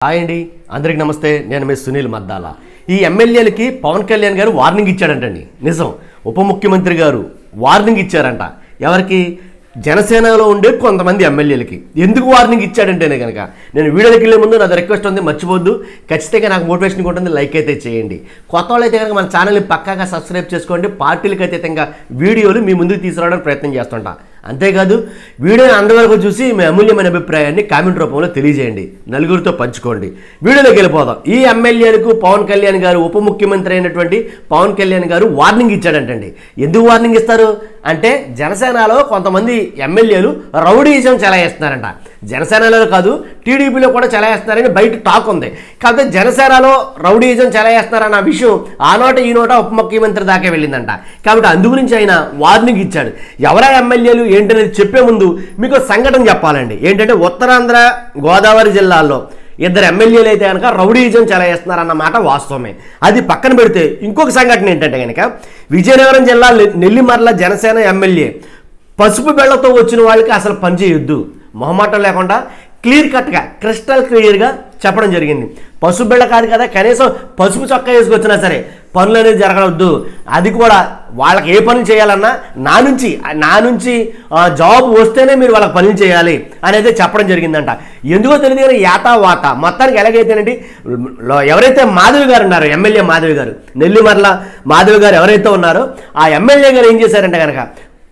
Hi అండి, అందరికీ నమస్తే. నేను మీ సునీల్ మద్దాల. ఈ ఎమ్మెల్యేలకి పవన్ కళ్యాణ్ గారు వార్నింగ్ ఇచ్చాడంటండి. నిజం, ఉప ముఖ్యమంత్రి గారు వార్నింగ్ ఇచ్చారంట. ఎవరికి? జనసేనలో ఉండే కొంతమంది ఎమ్మెల్యేలకి. ఎందుకు వార్నింగ్ ఇచ్చాడంటేనే కనుక నేను వీడియోకి వెళ్ళే ముందు నాది రిక్వెస్ట్ ఉంది, మర్చిపోద్దు. ఖచ్చితంగా నాకు మోటివేషన్ ఉంటుంది, లైక్ అయితే చేయండి. కొత్త వాళ్ళు అయితే కనుక మన ఛానల్ని పక్కాగా సబ్స్క్రైబ్ చేసుకోండి. పార్టీలకు అతీతంగా వీడియోలు మీ ముందుకు తీసుకురావడానికి ప్రయత్నం చేస్తుంటా. అంతేకాదు, వీడియోని అందరివరకు చూసి మీ అమూల్యమైన అభిప్రాయాన్ని కామెంట్ రూపంలో తెలియజేయండి, నలుగురితో పంచుకోండి. వీడియోలోకి వెళ్ళిపోదాం. ఈ ఎమ్మెల్యేలకు పవన్ కళ్యాణ్ గారు, ఉప ముఖ్యమంత్రి అయినటువంటి పవన్ కళ్యాణ్ గారు వార్నింగ్ ఇచ్చాడంటండి. ఎందుకు వార్నింగ్ ఇస్తారు అంటే, జనసేనలో కొంతమంది ఎమ్మెల్యేలు రౌడీయిజం చెలాయిస్తున్నారంట. జనసేనలో కాదు, టీడీపీలో కూడా చెలాయిస్తున్నారని బయట టాక్ ఉంది. కాకపోతే జనసేనలో రౌడీయిజం చెలాయిస్తున్నారన్న విషయం ఆ నోట ఈ నోట ఉప ముఖ్యమంత్రి దాకా వెళ్ళిందంట. కాబట్టి అందు గురించి ఆయన వార్నింగ్ ఇచ్చాడు. ఎవరా ఎమ్మెల్యేలు ఏంటనేది చెప్పే ముందు మీకు సంఘటన చెప్పాలండి. ఏంటంటే, ఉత్తరాంధ్ర గోదావరి జిల్లాల్లో ఇద్దరు ఎమ్మెల్యేలు అయితే కనుక రౌడీయిజం చెలాయిస్తున్నారన్నమాట వాస్తవమే. అది పక్కన పెడితే ఇంకొక సంఘటన ఏంటంటే కనుక, విజయనగరం జిల్లా నెల్లిమర్ల జనసేన ఎమ్మెల్యే పసుపు బెళ్లతో వచ్చిన వాళ్ళకి అసలు పనిచేయొద్దు, మొహమాటం లేకుండా క్లియర్ కట్గా క్రిస్టల్ క్లియర్గా చెప్పడం జరిగింది. పసుపు బిళ్ళ కాదు కదా, కనీసం పసుపు చొక్కా వేసుకొచ్చినా సరే పనులు అనేది జరగవద్దు. అది కూడా వాళ్ళకి ఏ పనులు చేయాలన్నా నా నుంచి జాబ్ వస్తేనే మీరు వాళ్ళకి పనులు చేయాలి అనేది చెప్పడం జరిగిందంట. ఎందుకో తెలియదు కానీ యాతా వాత మొత్తానికి ఎలాగైతేనండి, ఎవరైతే మాధవి గారు ఉన్నారో, ఎమ్మెల్యే మాధవి గారు, నెల్లిమర్ల మాధవి గారు ఎవరైతే ఉన్నారో ఆ ఎమ్మెల్యే గారు ఏం చేశారంటే కనుక,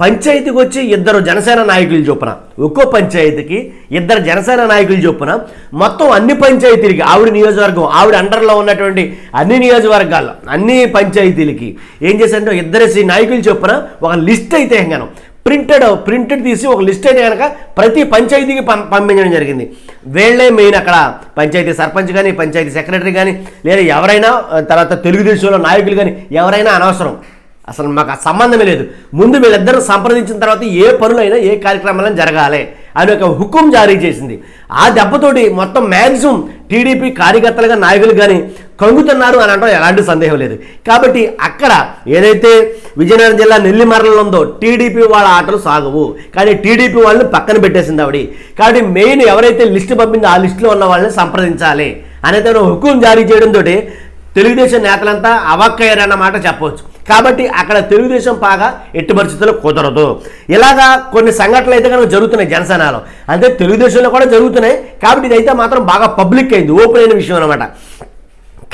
పంచాయతీకి వచ్చి ఇద్దరు జనసేన నాయకులు చొప్పున, ఒక్కో పంచాయతీకి ఇద్దరు జనసేన నాయకులు చొప్పున మొత్తం అన్ని పంచాయతీలకి, ఆవిడ నియోజకవర్గం, ఆవిడ అండర్లో ఉన్నటువంటి అన్ని నియోజకవర్గాల్లో అన్ని పంచాయతీలకి ఏం చేశారంటే, ఇద్దరు నాయకులు చొప్పున ఒక లిస్ట్ అయితే కనుక ప్రింటెడ్ తీసి ఒక లిస్ట్ అయితే కనుక ప్రతి పంచాయతీకి పంపించడం జరిగింది. వీళ్ళే మెయిన్ అక్కడ పంచాయతీ సర్పంచ్ కానీ, పంచాయతీ సెక్రటరీ కానీ, లేదా ఎవరైనా, తర్వాత తెలుగుదేశంలో నాయకులు కానీ ఎవరైనా అనవసరం, అసలు మాకు ఆ సంబంధమే లేదు. ముందు వీళ్ళిద్దరూ సంప్రదించిన తర్వాత ఏ పనులైనా ఏ కార్యక్రమాలైనా జరగాలి అని ఒక హుకుం జారీ చేసింది. ఆ దెబ్బతోటి మొత్తం మ్యాక్సిమం టీడీపీ కార్యకర్తలుగా నాయకులు కానీ కంగుతున్నారు అని అంటే ఎలాంటి సందేహం లేదు. కాబట్టి అక్కడ ఏదైతే విజయనగరం జిల్లా నెల్లిమర్లలో ఉందో టీడీపీ వాళ్ళ ఆటలు సాగవు. కానీ టీడీపీ వాళ్ళని పక్కన పెట్టేసింది ఆవిడ. కాబట్టి మెయిన్ ఎవరైతే లిస్టు పంపిందో ఆ లిస్టులో ఉన్న వాళ్ళని సంప్రదించాలి అనేది హుకుం జారీ చేయడంతో తెలుగుదేశం నేతలంతా అవాక్కయ్యారన్నమాట చెప్పవచ్చు. కాబట్టి అక్కడ తెలుగుదేశం పాగా ఎట్టి పరిస్థితుల్లో కుదరదు. ఇలాగా కొన్ని సంఘటనలు అయితే కనుక జరుగుతున్నాయి జనసేనలో, అంటే తెలుగుదేశంలో కూడా జరుగుతున్నాయి. కాబట్టి ఇదైతే మాత్రం బాగా పబ్లిక్ అయింది, ఓపెన్ అయిన విషయం అనమాట.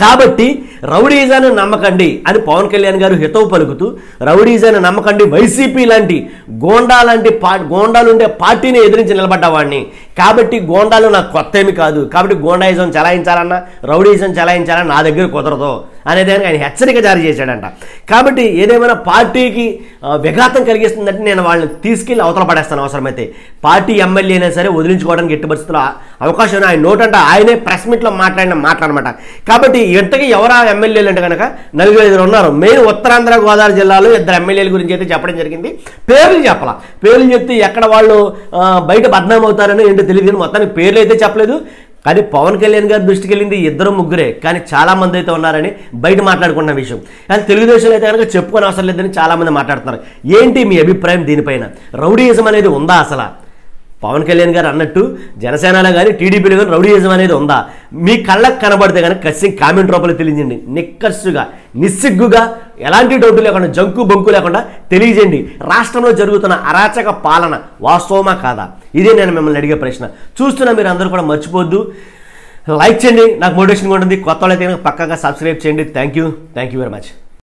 కాబట్టి రౌడీజాన్ని నమ్మకండి అని పవన్ కళ్యాణ్ గారు హితవు పలుకుతూ, రౌడీజాన్ని నమ్మకండి, వైసీపీ లాంటి గోండాలు ఉండే పార్టీని ఎదిరించి నిలబడ్డవాడిని, కాబట్టి గోండాలు నాకు కొత్త ఏమి కాదు, కాబట్టి గోండాయిజం చలాయించాలన్నా రౌడీజం చలాయించాలన్నా నా దగ్గర కుదరదు అనేది ఆయన హెచ్చరిక జారీ చేశాడంట. కాబట్టి ఏదేమైనా పార్టీకి విఘాతం కలిగిస్తుందంటే నేను వాళ్ళని తీసుకెళ్ళి అవతల పడేస్తాను. అవసరమైతే పార్టీ ఎమ్మెల్యే అయినా సరే వదిలించుకోవడానికి ఎట్టి పరిస్థితుల్లో అవకాశం ఆయన నోటంట ఆయనే ప్రెస్ మీట్లో మాట్లాడనమాట. కాబట్టి ఇంతకీ ఎవరా ఎమ్మెల్యేలు అంటే కనుక 4-5 ఉన్నారు. మెయిన్ ఉత్తరాంధ్ర గోదావరి జిల్లాలో ఇద్దరు ఎమ్మెల్యేల గురించి అయితే చెప్పడం జరిగింది. పేర్లు చెప్పాల, పేర్లు చెప్తే ఎక్కడ వాళ్ళు బయట బద్నాం అవుతారని ఏంటో తెలియదు. మొత్తానికి పేర్లు అయితే చెప్పలేదు. కానీ పవన్ కళ్యాణ్ గారి దృష్టికి వెళ్ళింది ఇద్దరు ముగ్గురే, కానీ చాలామంది అయితే ఉన్నారని బయట మాట్లాడుకున్న విషయం. కానీ తెలుగుదేశంలో అయితే కనుక చెప్పుకొని అవసరం లేదని చాలామంది మాట్లాడుతున్నారు. ఏంటి మీ అభిప్రాయం దీనిపైన? రౌడీయిజం అనేది ఉందా అసలు? పవన్ కళ్యాణ్ గారు అన్నట్టు జనసేనలో కానీ టీడీపీలో కానీ రౌడీయిజం అనేది ఉందా? మీ కళ్ళకు కనబడితే కనుక ఖచ్చితంగా కామెంట్ రూపంలో తెలియజేయండి. నిక్కర్సుగా, నిస్సిగ్గుగా, ఎలాంటి డౌట్ లేకుండా, జంకు బొంకు లేకుండా తెలియజేయండి. రాష్ట్రంలో జరుగుతున్న అరాచక పాలన వాస్తవమా కాదా? ఇదే నేను మిమ్మల్ని అడిగే ప్రశ్న. చూస్తున్నా మీరు అందరూ కూడా మర్చిపోద్దు, లైక్ చేయండి, నాకు మోటివేషన్గా ఉంటుంది. కొత్త వాళ్ళైతే కనుక పక్కాగా సబ్స్క్రైబ్ చేయండి. Thank you very much.